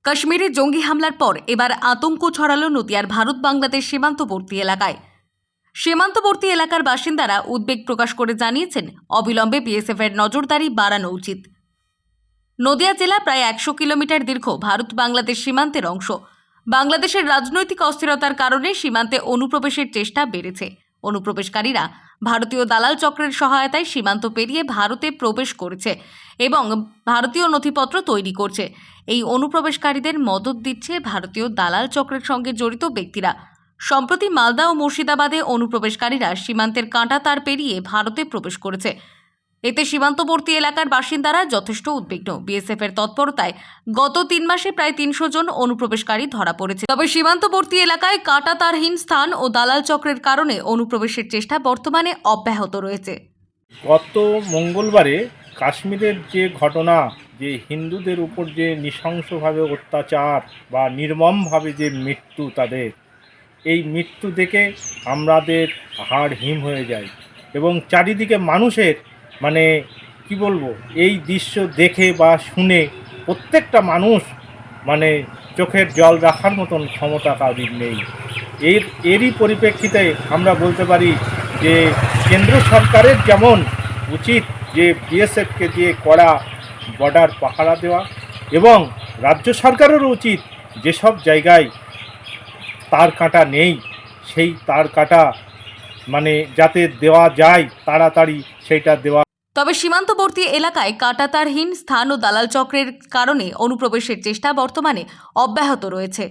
কাশ্মীরে জঙ্গি হামলার পর এবার আতঙ্ক ছড়ালো নদিয়ার ভারত বাংলাদেশ সীমান্তবর্তী এলাকায়। সীমান্তবর্তী এলাকার বাসিন্দারা উদ্বেগ প্রকাশ করে জানিয়েছেন, অবিলম্বে বিএসএফ এর নজরদারি বাড়ানো উচিত। নদিয়া জেলা প্রায় 100 কিলোমিটার দীর্ঘ ভারত বাংলাদেশ সীমান্তের অংশ। বাংলাদেশের রাজনৈতিক অস্থিরতার কারণে সীমান্তে অনুপ্রবেশের চেষ্টা বেড়েছে। অনুপ্রবেশকারীরা ভারতীয় দালাল চক্রের সহায়তায় সীমান্ত পেরিয়ে ভারতে প্রবেশ করেছে এবং ভারতীয় নথিপত্র তৈরি করছে। এই অনুপ্রবেশকারীদের মদত দিচ্ছে ভারতীয় দালাল চক্রের সঙ্গে জড়িত ব্যক্তিরা। সম্প্রতি মালদা ও মুর্শিদাবাদে অনুপ্রবেশকারীরা সীমান্তের কাঁটাতার পেরিয়ে ভারতে প্রবেশ করেছে। এতে সীমান্তবর্তী এলাকার বাসিন্দারা যথেষ্ট উদ্বিগ্ন। বিএসএফ এর তৎপরতায় গত 3 মাসে প্রায় 300 জন অনুপ্রবেশকারী ধরা পড়েছে। তবে সীমান্তবর্তী এলাকায় কাঁটাতারহীন স্থান ও দালাল চক্রের কারণে অনুপ্রবেশের চেষ্টা বর্তমানে অব্যাহত রয়েছে। গত মঙ্গলবারে কাশ্মীরের যে ঘটনা, যে হিন্দুদের উপর যে নৃশংসভাবে অত্যাচার বা নির্মমভাবে যে মৃত্যু, তাদের এই মৃত্যু দেখে আমাদের হাড় হিম হয়ে যায় এবং চারিদিকে মানুষের কি বলবো, এই দৃশ্য দেখে বা শুনে প্রত্যেকটা মানুষ চোখের জল রাখার মতন ক্ষমতা তাদের নেই। এরই পরিপ্রেক্ষিতে আমরা বলতে পারি যে কেন্দ্র সরকারের যেমন উচিত যে বিএসএফকে দিয়ে কড়া বর্ডার পাহারা দেওয়া, এবং রাজ্য সরকারেরও উচিত যেসব জায়গায় তার কাঁটা নেই সেই তার কাঁটা যাতে দেওয়া যায় তাড়াতাড়ি সেইটা দেওয়া। তবে সীমান্তবর্তী এলাকায় কাঁটাতারহীন স্থান ও দালাল চক্রের কারণে অনুপ্রবেশের চেষ্টা বর্তমানে অব্যাহত রয়েছে।